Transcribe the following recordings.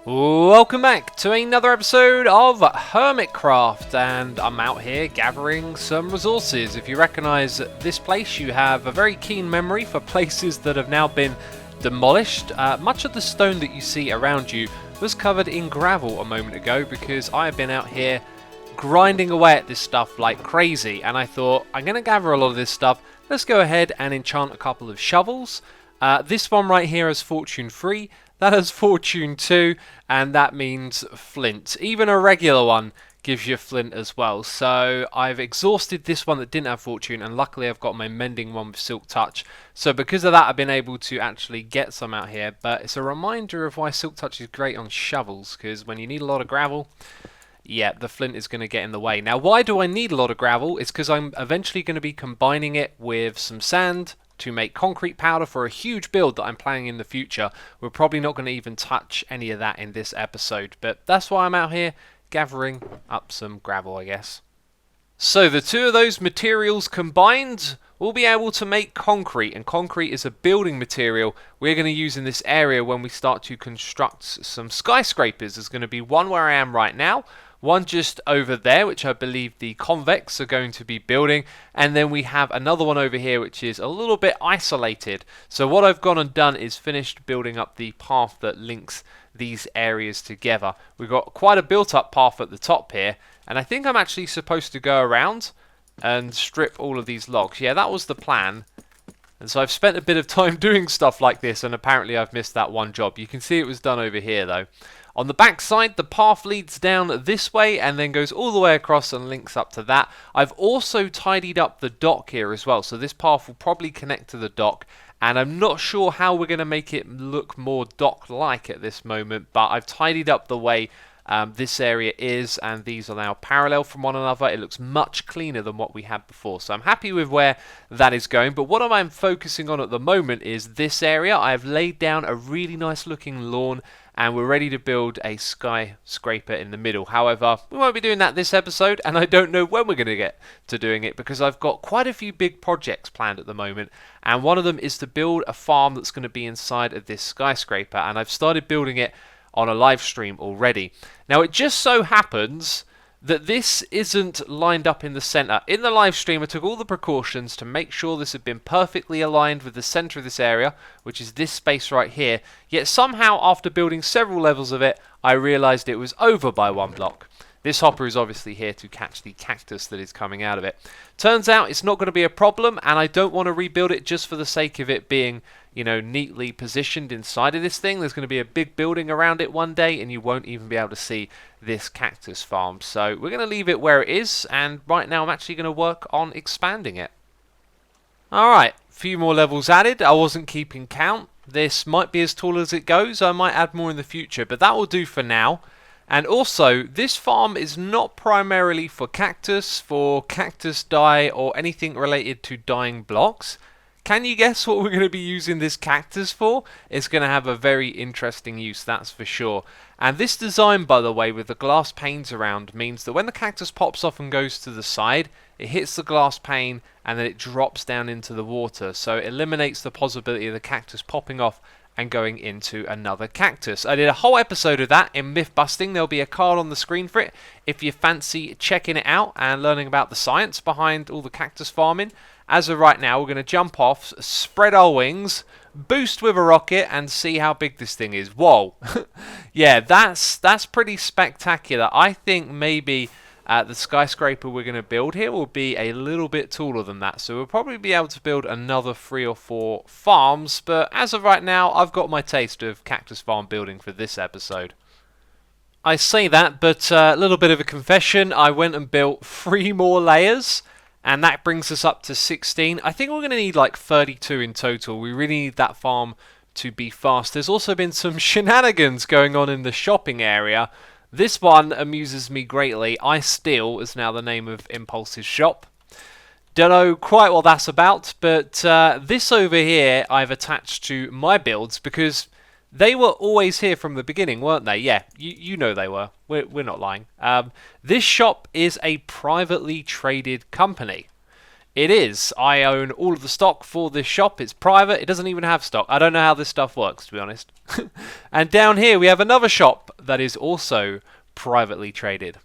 Welcome back to another episode of Hermitcraft, and I'm out here gathering some resources. If you recognise this place, you have a very keen memory for places that have now been demolished. Much of the stone that you see around you was covered in gravel a moment ago because I have been out here grinding away at this stuff like crazy, and I thought I'm going to gather a lot of this stuff. Let's go ahead and enchant a couple of shovels. This one right here has fortune 3. That has fortune 2, and that means flint. Even a regular one gives you flint as well. So I've exhausted this one that didn't have fortune, and luckily I've got my mending one with silk touch. So because of that, I've been able to actually get some out here. But it's a reminder of why silk touch is great on shovels, because when you need a lot of gravel, yeah, the flint is going to get in the way. Now, why do I need a lot of gravel? It's because I'm eventually going to be combining it with some sand to make concrete powder for a huge build that I'm planning in the future. We're probably not going to even touch any of that in this episode, but that's why I'm out here gathering up some gravel, I guess. So the two of those materials combined, we'll be able to make concrete, and concrete is a building material we're going to use in this area when we start to construct some skyscrapers. There's going to be one where I am right now, one just over there, which I believe the convex are going to be building, and then we have another one over here which is a little bit isolated. So what I've gone and done is finished building up the path that links these areas together. We've got quite a built up path at the top here, and I think I'm actually supposed to go around and strip all of these logs. Yeah, that was the plan. And so I've spent a bit of time doing stuff like this, and apparently I've missed that one job. You can see it was done over here though. On the back side, the path leads down this way and then goes all the way across and links up to that. I've also tidied up the dock here as well, so this path will probably connect to the dock, and I'm not sure how we're going to make it look more dock-like at this moment, but I've tidied up the way this area is, and these are now parallel from one another. It looks much cleaner than what we had before, so I'm happy with where that is going. But what I'm focusing on at the moment is this area. I have laid down a really nice looking lawn, and we're ready to build a skyscraper in the middle. However, we won't be doing that this episode, and I don't know when we're going to get to doing it because I've got quite a few big projects planned at the moment, and one of them is to build a farm that's going to be inside of this skyscraper, and I've started building it on a live stream already. Now, it just so happens that this isn't lined up in the center. In the live stream, I took all the precautions to make sure this had been perfectly aligned with the center of this area, which is this space right here. Yet somehow, after building several levels of it, I realized it was over by one block. This hopper is obviously here to catch the cactus that is coming out of it. Turns out it's not going to be a problem, and I don't want to rebuild it just for the sake of it being, you know, neatly positioned inside of this thing. There's going to be a big building around it one day, and you won't even be able to see this cactus farm. So we're going to leave it where it is, and right now I'm actually going to work on expanding it. Alright, a few more levels added. I wasn't keeping count. This might be as tall as it goes. I might add more in the future, but that will do for now. And also, this farm is not primarily for cactus dye, or anything related to dyeing blocks. Can you guess what we're going to be using this cactus for? It's going to have a very interesting use, that's for sure. And this design, by the way, with the glass panes around, means that when the cactus pops off and goes to the side, it hits the glass pane and then it drops down into the water. So it eliminates the possibility of the cactus popping off and going into another cactus. I did a whole episode of that in myth busting. There'll be a card on the screen for it if you fancy checking it out and learning about the science behind all the cactus farming. As of right now, we're going to jump off, spread our wings, boost with a rocket, and see how big this thing is. Whoa. Yeah, that's pretty spectacular. I think maybe the skyscraper we're going to build here will be a little bit taller than that. So we'll probably be able to build another 3 or 4 farms. But as of right now, I've got my taste of cactus farm building for this episode. I say that, but a little bit of a confession. I went and built 3 more layers, and that brings us up to 16. I think we're going to need like 32 in total. We really need that farm to be fast. There's also been some shenanigans going on in the shopping area. This one amuses me greatly. I Steal is now the name of Impulse's shop. Don't know quite what that's about, but this over here I've attached to my builds because they were always here from the beginning, weren't they? Yeah, you know they were. We're not lying. This shop is a privately traded company. It is. I own all of the stock for this shop. It's private. It doesn't even have stock. I don't know how this stuff works, to be honest. And down here we have another shop that is also privately traded.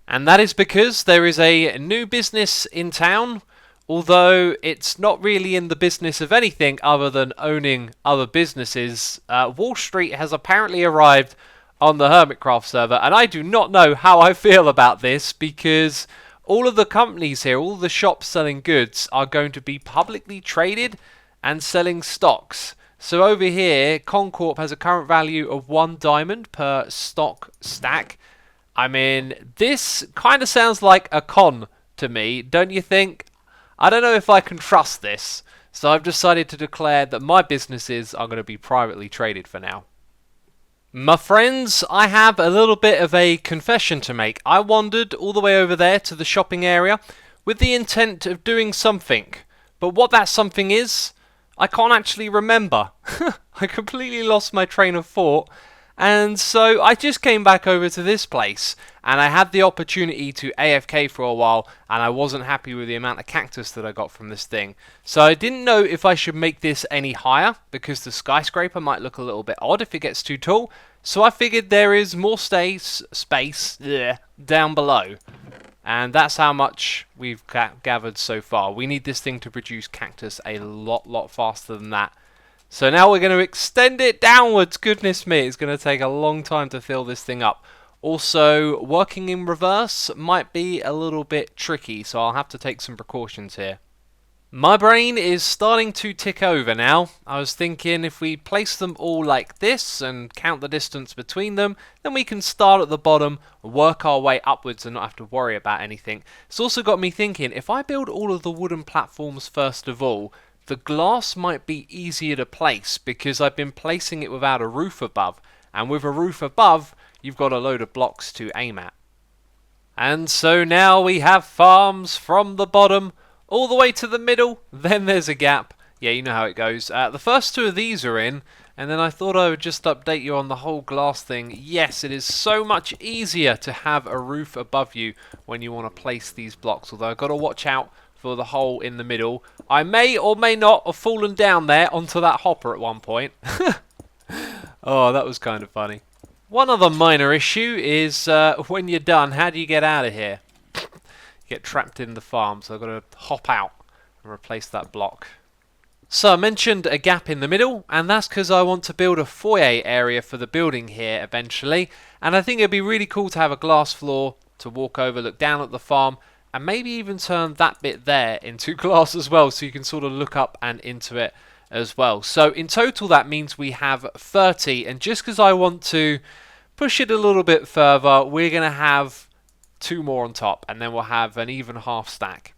And that is because there is a new business in town, although it's not really in the business of anything other than owning other businesses. Wall Street has apparently arrived on the Hermitcraft server, and I do not know how I feel about this because all of the companies here, all the shops selling goods, are going to be publicly traded and selling stocks. So over here, Concorp has a current value of 1 diamond per stock stack. I mean, this kind of sounds like a con to me, don't you think? I don't know if I can trust this, so I've decided to declare that my businesses are going to be privately traded for now. My friends, I have a little bit of a confession to make. I wandered all the way over there to the shopping area with the intent of doing something, but what that something is, I can't actually remember. I completely lost my train of thought. And so I just came back over to this place and I had the opportunity to AFK for a while and I wasn't happy with the amount of cactus that I got from this thing. So I didn't know if I should make this any higher because the skyscraper might look a little bit odd if it gets too tall. So I figured there is more space down below. And that's how much we've gathered so far. We need this thing to produce cactus a lot faster than that. So now we're going to extend it downwards. Goodness me, it's going to take a long time to fill this thing up. Also, working in reverse might be a little bit tricky, so I'll have to take some precautions here. My brain is starting to tick over now. I was thinking if we place them all like this and count the distance between them, then we can start at the bottom, work our way upwards and not have to worry about anything. It's also got me thinking, if I build all of the wooden platforms first of all, the glass might be easier to place because I've been placing it without a roof above. And with a roof above, you've got a load of blocks to aim at. And so now we have farms from the bottom all the way to the middle. Then there's a gap. Yeah, you know how it goes. The first 2 of these are in. And then I thought I would just update you on the whole glass thing. Yes, it is so much easier to have a roof above you when you want to place these blocks. Although I've got to watch out for the hole in the middle. I may or may not have fallen down there onto that hopper at one point. Oh, that was kind of funny. One other minor issue is when you're done, how do you get out of here? You get trapped in the farm, so I've got to hop out and replace that block. So I mentioned a gap in the middle, and that's because I want to build a foyer area for the building here eventually. And I think it'd be really cool to have a glass floor to walk over, look down at the farm, and maybe even turn that bit there into glass as well, so you can sort of look up and into it as well. So in total that means we have 30, and just because I want to push it a little bit further, we're going to have 2 more on top, and then we'll have an even half stack.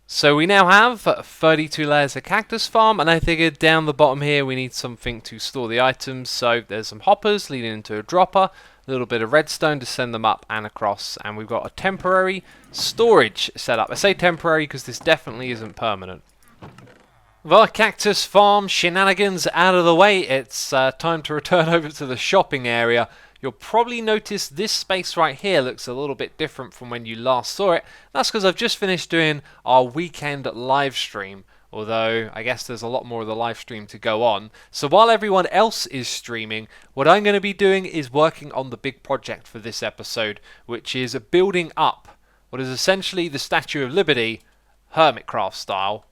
So we now have 32 layers of cactus farm, and I figured down the bottom here we need something to store the items. So there's some hoppers leading into a dropper, a little bit of redstone to send them up and across, and we've got a temporary storage set up. I say temporary because this definitely isn't permanent. Well, cactus farm shenanigans out of the way, it's time to return over to the shopping area. You'll probably notice this space right here looks a little bit different from when you last saw it. That's because I've just finished doing our weekend live stream. Although, I guess there's a lot more of the live stream to go on. So while everyone else is streaming, what I'm going to be doing is working on the big project for this episode, which is building up what is essentially the Statue of Liberty, Hermitcraft style,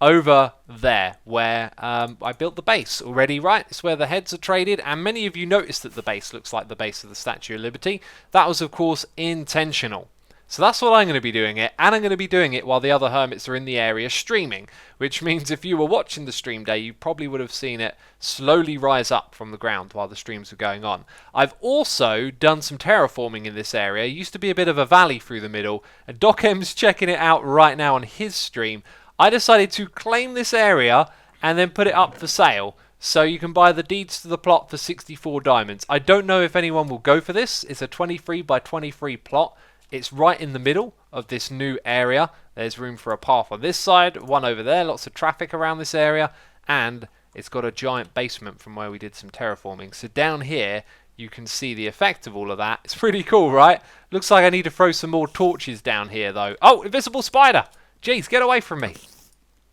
over there, where I built the base already, right? It's where the heads are traded, and many of you noticed that the base looks like the base of the Statue of Liberty. That was, of course, intentional. So that's what I'm going to be doing it, and I'm going to be doing it while the other hermits are in the area streaming, which means if you were watching the stream day, you probably would have seen it slowly rise up from the ground while the streams were going on. I've also done some terraforming in this area. It used to be a bit of a valley through the middle, and DocM's checking it out right now on his stream. I decided to claim this area and then put it up for sale. So you can buy the deeds to the plot for 64 diamonds. I don't know if anyone will go for this. It's a 23 by 23 plot. It's right in the middle of this new area. There's room for a path on this side, one over there, lots of traffic around this area, and it's got a giant basement from where we did some terraforming. So down here, you can see the effect of all of that. It's pretty cool, right? Looks like I need to throw some more torches down here, though. Oh, invisible spider! Jeez, get away from me.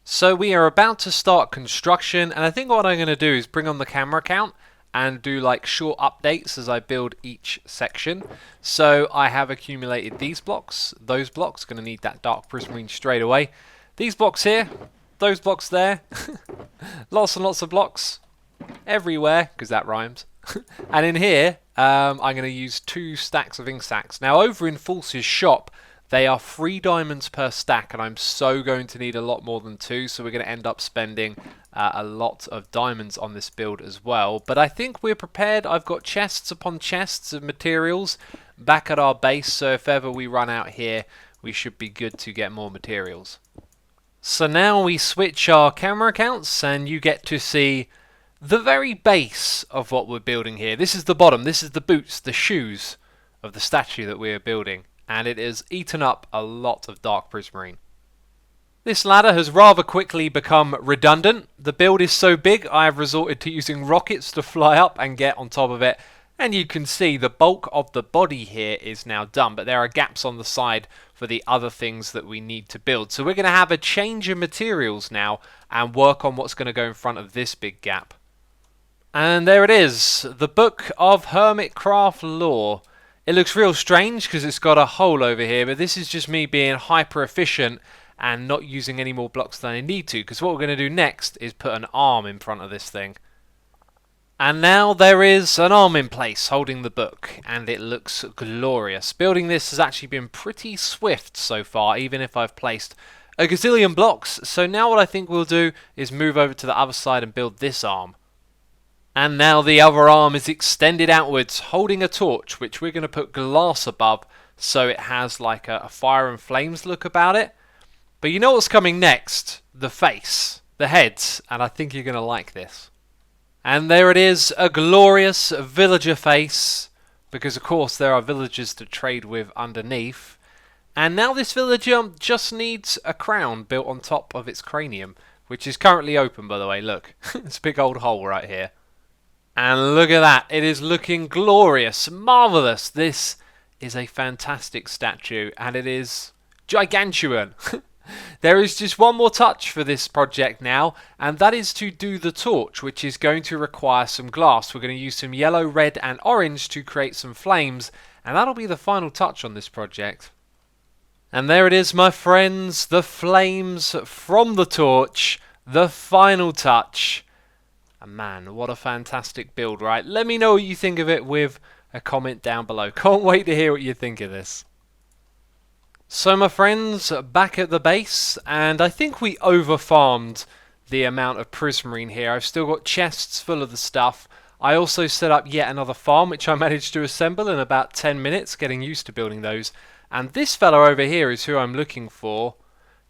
So we are about to start construction, and I think what I'm going to do is bring on the camera count and do like short updates as I build each section. So I have accumulated these blocks, those blocks, going to need that dark prismarine straight away. These blocks here, those blocks there, lots and lots of blocks everywhere, because that rhymes. And in here, I'm going to use 2 stacks of ink sacks. Now over in False's shop, they are 3 diamonds per stack, and I'm so going to need a lot more than 2, so we're going to end up spending a lot of diamonds on this build as well. But I think we're prepared. I've got chests upon chests of materials back at our base, so if ever we run out here, we should be good to get more materials. So now we switch our camera accounts, and you get to see the very base of what we're building here. This is the bottom, this is the boots, the shoes of the statue that we are building. And it has eaten up a lot of dark prismarine. This ladder has rather quickly become redundant. The build is so big I have resorted to using rockets to fly up and get on top of it. And you can see the bulk of the body here is now done, but there are gaps on the side for the other things that we need to build. So we're going to have a change of materials now and work on what's going to go in front of this big gap. And there it is, the book of Hermitcraft lore. It looks real strange because it's got a hole over here, but this is just me being hyper efficient and not using any more blocks than I need to, because what we're going to do next is put an arm in front of this thing. And now there is an arm in place holding the book, and it looks glorious. Building this has actually been pretty swift so far, even if I've placed a gazillion blocks. So now what I think we'll do is move over to the other side and build this arm. And now the other arm is extended outwards, holding a torch, which we're going to put glass above, so it has like a fire and flames look about it. But you know what's coming next? The face, the heads, and I think you're going to like this. And there it is, a glorious villager face, because of course there are villagers to trade with underneath. And now this villager just needs a crown built on top of its cranium, which is currently open, by the way. Look, it's a big old hole right here. And look at that, it is looking glorious, marvellous. This is a fantastic statue, and it is gigantuan. There is just one more touch for this project now, and that is to do the torch, which is going to require some glass. We're going to use some yellow, red and orange to create some flames, and that'll be the final touch on this project. And there it is, my friends, the flames from the torch, the final touch. And man, what a fantastic build, right? Let me know what you think of it with a comment down below. Can't wait to hear what you think of this. So my friends, back at the base, and I think we over-farmed the amount of prismarine here. I've still got chests full of the stuff. I also set up yet another farm, which I managed to assemble in about 10 minutes, getting used to building those. And this fella over here is who I'm looking for.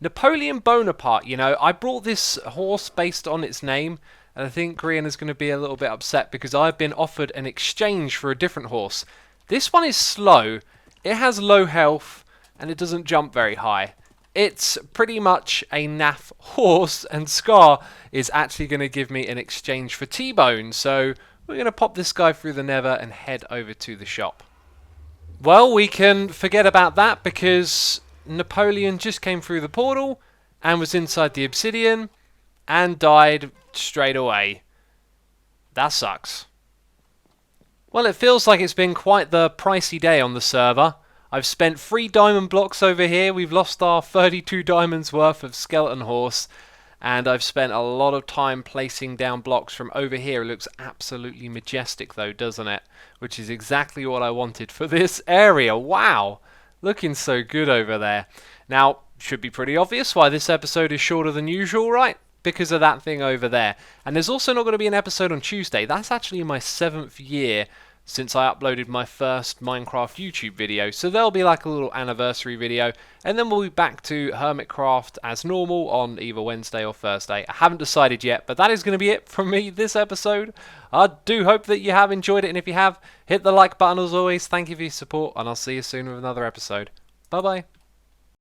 Napoleon Bonaparte, you know. I brought this horse based on its name, and I think Grian is going to be a little bit upset because I've been offered an exchange for a different horse. This one is slow, it has low health, and it doesn't jump very high. It's pretty much a naff horse, and Scar is actually going to give me an exchange for T-Bone. So we're going to pop this guy through the nether and head over to the shop. Well, we can forget about that because Napoleon just came through the portal and was inside the obsidian and died straight away. That sucks. Well, it feels like it's been quite the pricey day on the server. I've spent 3 diamond blocks over here. We've lost our 32 diamonds worth of skeleton horse. And I've spent a lot of time placing down blocks from over here. It looks absolutely majestic though, doesn't it? Which is exactly what I wanted for this area. Wow! Looking so good over there. Now, should be pretty obvious why this episode is shorter than usual, right? Because of that thing over there. And there's also not going to be an episode on Tuesday. That's actually my 7th year since I uploaded my first Minecraft YouTube video. So there'll be like a little anniversary video. And then we'll be back to Hermitcraft as normal on either Wednesday or Thursday. I haven't decided yet, but that is going to be it from me this episode. I do hope that you have enjoyed it. And if you have, hit the like button as always. Thank you for your support. And I'll see you soon with another episode. Bye bye.